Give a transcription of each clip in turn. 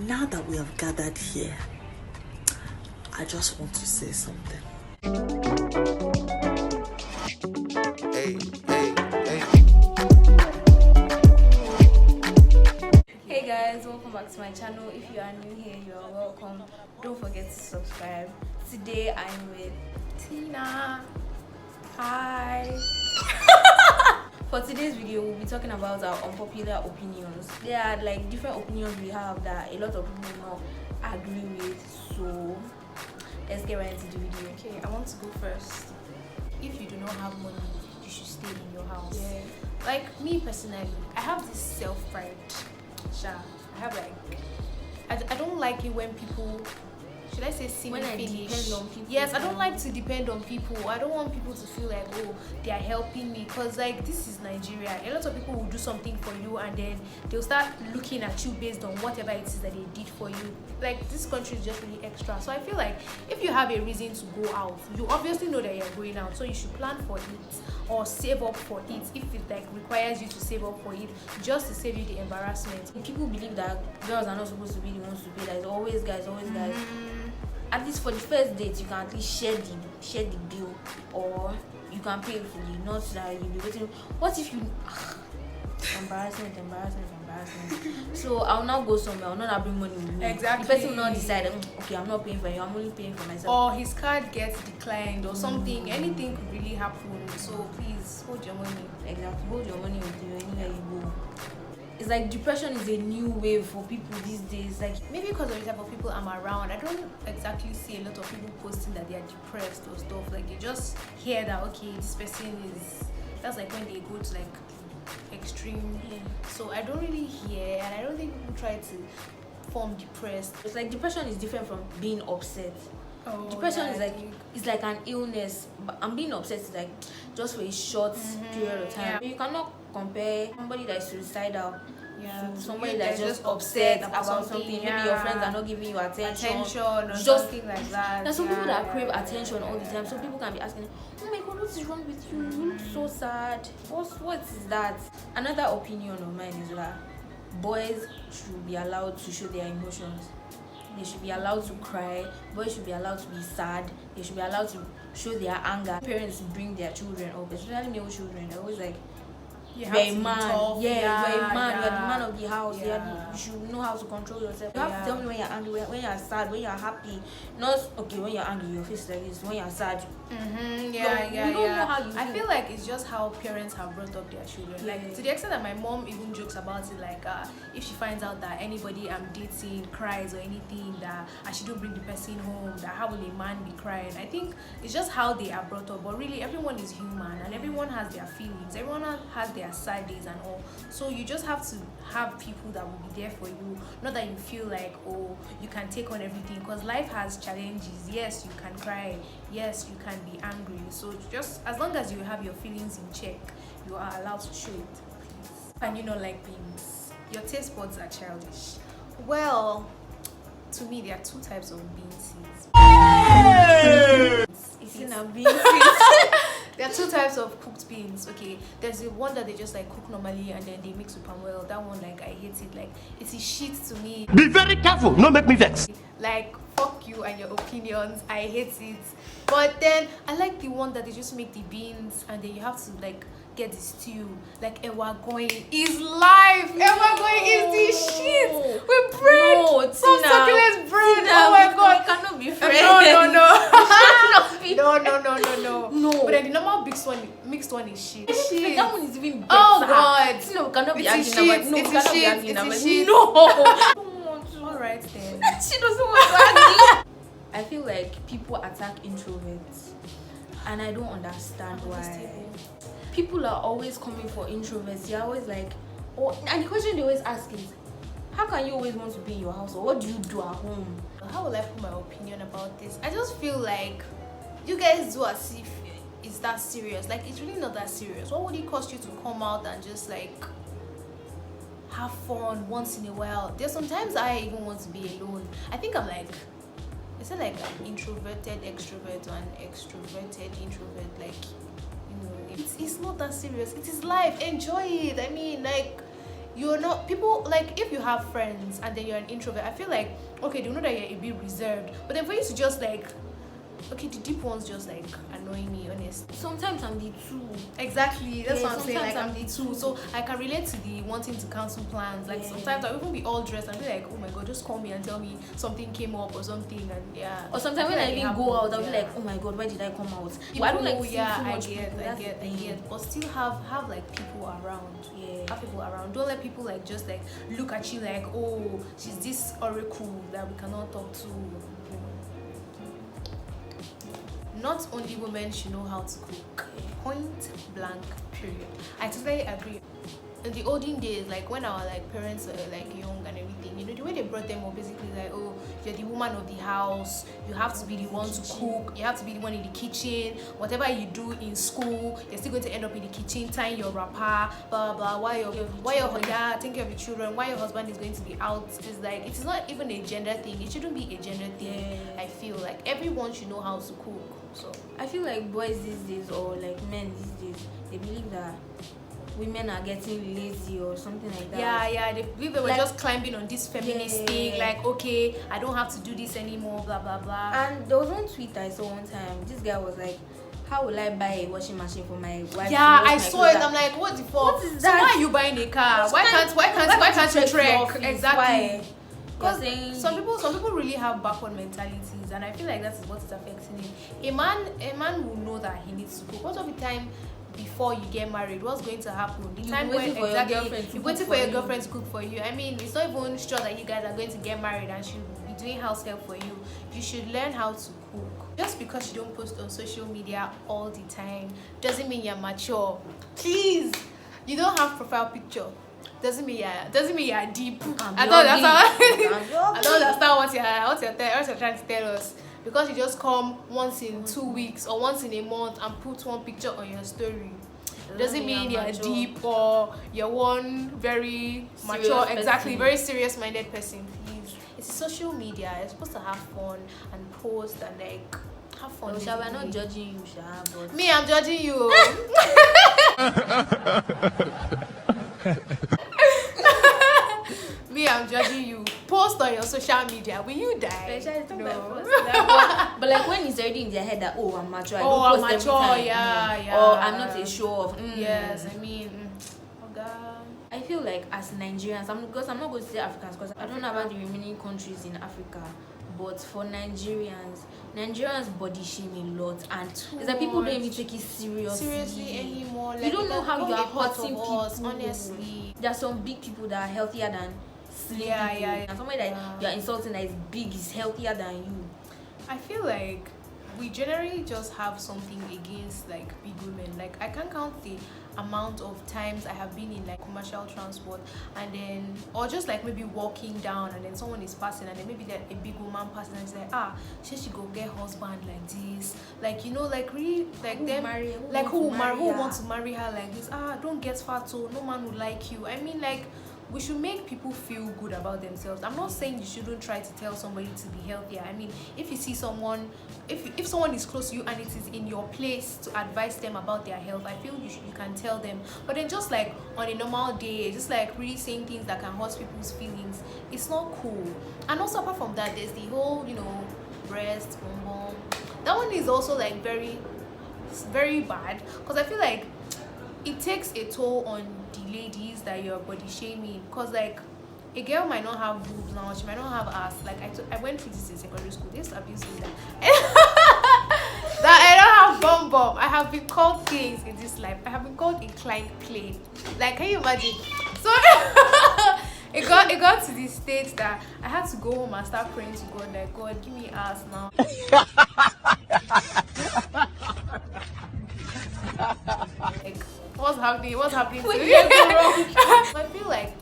now that we have gathered here, I just want to say something. Hey, hey, hey. Hey guys, welcome back to my channel. If you are new here, you are welcome. Don't forget to subscribe. Today I'm with Tina. Hi. For today's video, we'll be talking about our unpopular opinions. There are like different opinions we have that a lot of people will not agree with. So let's get right into the video. Okay, I want to go first. If you do not have money, you should stay in your house. Yeah. Like me personally, I have this self-pride. I have like, I don't like it when people, should I say, see When me I finish. depend on people. Yes, I don't like to depend on people. I don't want people to feel like, oh, they are helping me, because like this is Nigeria. A lot of people will do something for you and then they'll start looking at you based on whatever it is that they did for you. Like this country is just really extra. So I feel like if you have a reason to go out, you obviously know that you're going out, so you should plan for it or save up for it if it like requires you to save up for it, just to save you the embarrassment. People believe that girls are not supposed to be the ones to pay. Like always guys. At least for the first date, you can at least share the bill, or you can pay fully. Not that you'll be waiting. What if you embarrassment. So I'll now go somewhere. I'll not bring money with me. Exactly. The person will not decide. Okay, I'm not paying for you. I'm only paying for myself. Or his card gets declined or something. Anything could really happen. So please hold your money. Exactly. Hold your money with you anywhere you go. It's like depression is a new wave for people these days. Like Maybe because of the type of people I'm around, I don't exactly see a lot of people posting that they are depressed or stuff. Like you just hear that, okay, this person is, that's like when they go to like extreme. So I don't really hear, and I don't think people try to form depressed. it's like depression is different from being upset. Oh, Depression yeah, is like, it's like an illness, but I'm being upset is like just for a short period of time. Yeah. You cannot compare somebody that is suicidal yeah, to somebody that's just upset about something. yeah. Maybe your friends are not giving you attention or just something like that. There's some people Yeah, that crave yeah, attention all the time. So people can be asking, oh my god, what is wrong with you? You look so sad. What is that? Another opinion of mine is that boys should be allowed to show their emotions. They should be allowed to cry. Boys should be allowed to be sad. They should be allowed to show their anger. Parents bring their children up, especially male children. They're always like, You you're have a to be man. tough. You're a man. Yeah. You're the man of the house. Yeah. You should know how to control yourself. You have to Yeah. tell me when you're angry, when you're sad, when you're happy. Not okay when you're angry, your face like this. When you're sad, you don't know how you I feel. feel like it's just how parents have brought up their children. Like to the extent that my mom even jokes about it, like if she finds out that anybody I'm dating cries or anything, that I shouldn't bring the person home, that how will a man be crying? I think it's just how they are brought up. But really, everyone is human and everyone has their feelings. Everyone has their sad days and all. So you just have to have people that will be there for you. Not that you feel like, oh, you can take on everything, because life has challenges. Yes, you can cry. Yes, you can be angry. So just as long as you have your feelings in check, you are allowed to show it, please. And you don't like beans. Your taste buds are childish. Well, to me, there are two types of beans. It's in a bean. There are two types of cooked beans. Okay, there's the one that they just like cook normally and then they mix with palm oil. That one, like, I hate it. Like, it is shit to me. Be very careful, no make me vex. Like, fuck you and your opinions. I hate it. But then I like the one that they just make the beans and then you have to like get the stew. Like ewa going is life. Ewa going is the shit with bread. No, some Tina, succulent bread. Tina, Oh my god. we cannot be friends. No. No. But then the normal mixed one is shit. That one is even better. Oh god. No, we cannot be It's a arguing about. shit, No, we it's a cannot be shit, arguing it's a about. shit. No. I don't want to. Alright then. She doesn't want to argue. I feel like people attack introverts, and I don't understand why. People are always coming for introverts. They're always like, oh, and the question they always ask is, how can you always want to be in your house, or what do you do at home? How will I put my opinion about this? I just feel like you guys do as if it's that serious. Like, it's really not that serious. What would it cost you to come out and just like have fun once in a while? There's sometimes I even want to be alone. I think I'm like, is it like an introverted extrovert or an extroverted introvert? Like, you know, it's not that serious. It is life. Enjoy it. I mean, like, you're not people like if you have friends and then you're an introvert, I feel like okay, they know that you're a bit reserved, but then for you to just like okay, the deep ones just like annoy me, honest. Sometimes I'm the two. Exactly, that's Yeah, what I'm saying. Like sometimes I'm the two, so I can relate to the wanting to cancel plans. Like sometimes I'll even be all dressed and be like, oh my god, just call me and tell me something came up or something, and yeah. Or sometimes when I even go out, I'll be like, oh my god, why did I come out? But I don't like seeing too much people. I get. But still have like people around. Yeah. Have people around. Don't let people like just like look at you like, oh, she's this oracle that we cannot talk to. Not only women should know how to cook. Point blank, period. I totally agree. In the olden days, like when our like parents were like young and everything, you know, the way they brought them up basically like, oh, you're the woman of the house, you have to be the one to cook, you have to be the one in the kitchen, whatever you do in school, you're still going to end up in the kitchen tying your wrapper, blah blah, while your yeah, taking care of your children, while your husband is going to be out. It's like it is not even a gender thing. It shouldn't be a gender thing. I feel like everyone should know how to cook. So I feel like boys these days or like men these days, they believe that women are getting lazy or something like that. Yeah, they believe they were like, just climbing on this feminist thing, like, okay, I don't have to do this anymore, blah blah blah. And there was one tweet I saw one time. This guy was like, how will I buy a washing machine for my wife? Yeah, I saw it. I'm like, what the fuck? What is that? So why are you buying a car? Why can't you trek? Exactly. Because some people really have backward mentalities, and I feel like that's what is affecting him. A man will know that he needs to cook. Most of the time, before you get married, what's going to happen? The time when you're waiting for your girlfriend to cook for you. I mean, it's not even sure that you guys are going to get married and she'll be doing house help for you. You should learn how to cook. Just because you don't post on social media all the time doesn't mean you're mature. Please, you don't have profile picture. Doesn't mean you're deep. I don't understand what you're trying to tell us. Because you just come once in 2 weeks or once in a month and put one picture on your story doesn't mean you're deep or you're one very mature, very serious minded person. Please, it's social media. You're supposed to have fun and post and like have fun. We're not judging you, but me, I'm judging you. Me, I'm judging you. Post on your social media. Will you die? No. But like when it's already in their head that I'm mature, I'm mature, yeah. Or I'm not a show off. Yes, I mean, God. I feel like as Nigerians, because I'm not going to say Africans because I don't know about the remaining countries in Africa. But for Nigerians body shame a lot, and it's like people don't even take it seriously anymore. Like, you don't know how you are hurting people. Honestly, there are some big people that are healthier than slim people. And somebody that you're insulting that is big is healthier than you. I feel like we generally just have something against like big women. Like I can't count the amount of times I have been in like commercial transport and then or just like maybe walking down and then someone is passing and then maybe that a big woman passing and it's like she go get husband like this, like you know, like really like who wants to marry her like this, don't get fat so no man would like you. I mean, like we should make people feel good about themselves. I'm not saying you shouldn't try to tell somebody to be healthier. I mean, if you see someone, if someone is close to you and it is in your place to advise them about their health, I feel you can tell them. But then just like on a normal day, just like really saying things that can hurt people's feelings, it's not cool. And also apart from that, there's the whole, breast, bum. That one is also like very, very bad because I feel like it takes a toll on the ladies that you're body shaming, because like a girl might not have boobs now, she might not have ass. Like I went through this in secondary school. This abuse me that I don't have bum. I have been called things in this life. I have been called inclined plane. Like, can you imagine? So it got to the state that I had to go home and start praying to God, like, God, give me ass now. Like, what's happening to me? I feel like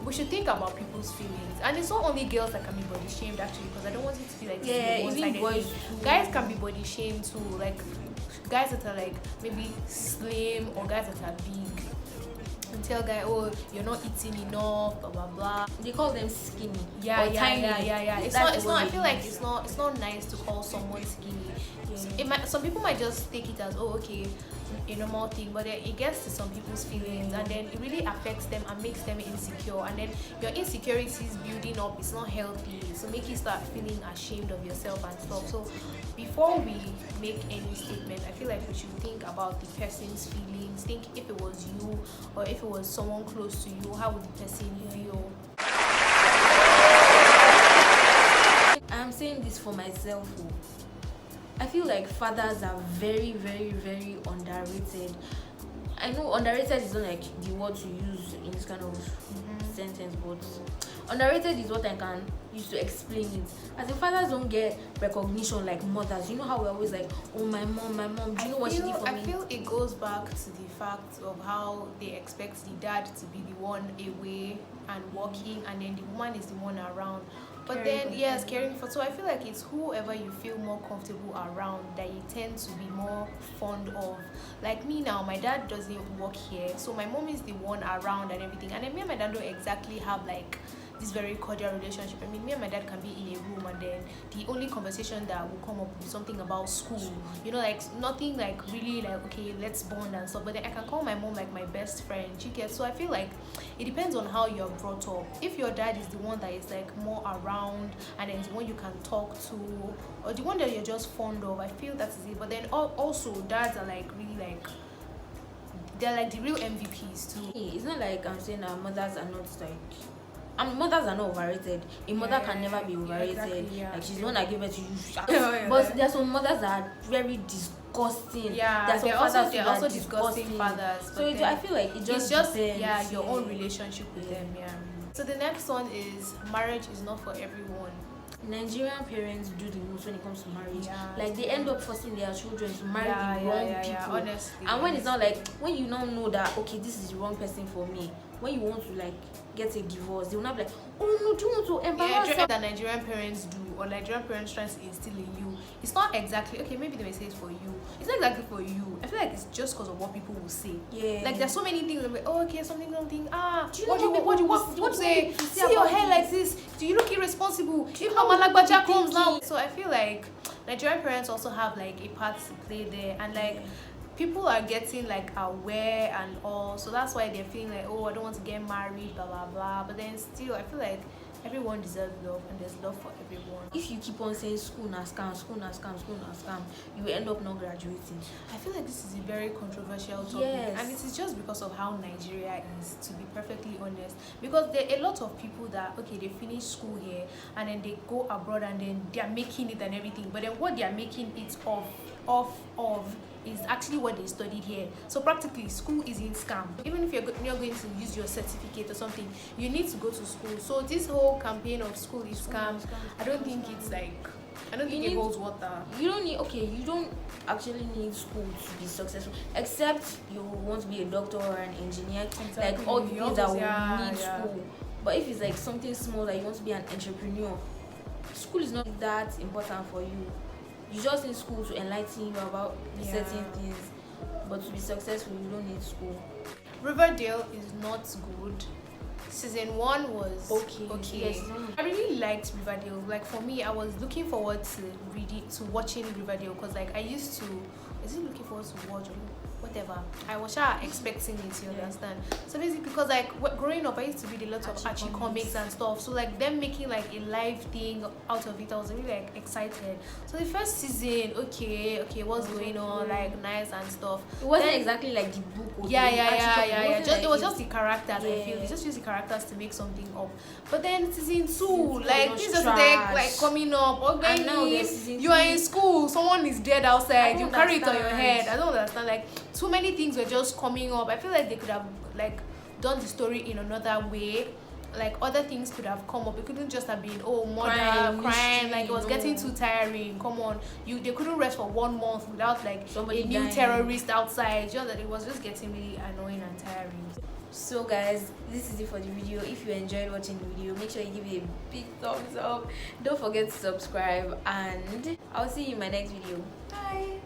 we should think about people's feelings, and it's not only girls that can be body shamed actually, because I don't want it to be like even boys too. Guys can be body shamed too, like guys that are like maybe slim or guys that are big and tell guy, oh, you're not eating enough, blah blah blah. They call them skinny. Yeah. It's not. I feel like means. it's not nice to call someone skinny. Some people might just take it as, oh, okay, a normal thing, but then it gets to some people's feelings, and then it really affects them and makes them insecure, and then your insecurities building up is not healthy, so make you start feeling ashamed of yourself and stuff. So before we make any statement, I feel like we should think about the person's feelings. Think if it was you or if it was someone close to you, how would the person feel? I'm saying this for myself. I feel like fathers are very, very, very underrated. I know underrated is not like the word to use in this kind of sentence, but underrated is what I can use to explain it. As in, fathers don't get recognition like mothers. You know how we're always like, oh, my mom, do you know what she did for me? I feel it goes back to the fact of how they expect the dad to be the one away and working, and then the woman is the one around. But then, yes, caring for. So I feel like it's whoever you feel more comfortable around that you tend to be more fond of. Like me now, my dad doesn't work here, so my mom is the one around and everything. And then me and my dad don't exactly have like this very cordial relationship. I mean, me and my dad can be in a room, and then the only conversation that will come up will be something about school. You know, like nothing like really like, okay, let's bond and stuff. But then I can call my mom like my best friend. She gets. So I feel like it depends on how you're brought up. If your dad is the one that is like more around, and then the one you can talk to, or the one that you're just fond of, I feel that is it. But then also dads are like really like, they're like the real MVPs too. It's not like I'm saying our mothers are not like, mothers are not overrated. A mother can never be overrated. Exactly, like she's the one that gave birth to you. But there's some mothers that are very disgusting. They're also disgusting fathers. So I feel like it just depends. Your own relationship with them. So the next one is marriage is not for everyone. Nigerian parents do the most when it comes to marriage. Like they end up forcing their children to marry the wrong people. Honestly, and when it's not like, when you now know that okay, this is the wrong person for me, when you want to like get a divorce, they will not be like, oh no, do you want to embarrass that Nigerian parents do, or Nigerian parents trying to instill in you? It's not exactly, okay, maybe they may say it's for you. It's not exactly for you. I feel like it's just because of what people will say. Like there's so many things like, oh, okay, something. Do you know what say? See your hair like this? Do you look irresponsible? If Mama Lagbaja comes now. So I feel like Nigerian parents also have like a part to play there, and like people are getting like aware and all, so that's why they're feeling like, oh, I don't want to get married, blah blah blah. But then still, I feel like everyone deserves love, and there's love for everyone. If you keep on saying school na scam, you will end up not graduating. I feel like this is a very controversial topic, and it is just because of how Nigeria is, to be perfectly honest. Because there are a lot of people that, okay, they finish school here and then they go abroad and then they are making it and everything, but then what they are making it off of is actually what they studied here. So practically school is in scam. Even if you're going to use your certificate or something, you need to go to school. So this whole campaign of school is scam, I don't think it's like, I don't think it holds water. You don't actually need school to be successful, except you want to be a doctor or an engineer, like all the things that will need school. But if it's like something small, that you want to be an entrepreneur, school is not that important for you. You just need school to enlighten you about certain things, but to be successful, you don't need school. Riverdale is not good. Season 1 was okay. Yes. I really liked Riverdale. Like for me, I was looking forward to watching Riverdale, because like I used to. Is it looking forward to watch? Whatever, I was expecting it, you understand? So basically, because like growing up, I used to read a lot of Archie comics and stuff, so like them making like a live thing out of it, I was really like excited. So the first season, okay, what's going on, like nice and stuff. It wasn't exactly like the book. It was just the characters. I feel they just use the characters to make something up. But then season 2, like this is like coming up. Okay, now you are in school, someone is dead outside, you carry it on your head. I don't understand, like too many things were just coming up. I feel like they could have like done the story in another way. Like other things could have come up. It couldn't just have been murder, crime. Like it was getting too tiring. Come on, they couldn't rest for 1 month without like somebody new dying. Terrorist outside. Just that it was just getting really annoying and tiring. So guys, this is it for the video. If you enjoyed watching the video, make sure you give it a big thumbs up. Don't forget to subscribe, and I'll see you in my next video. Bye.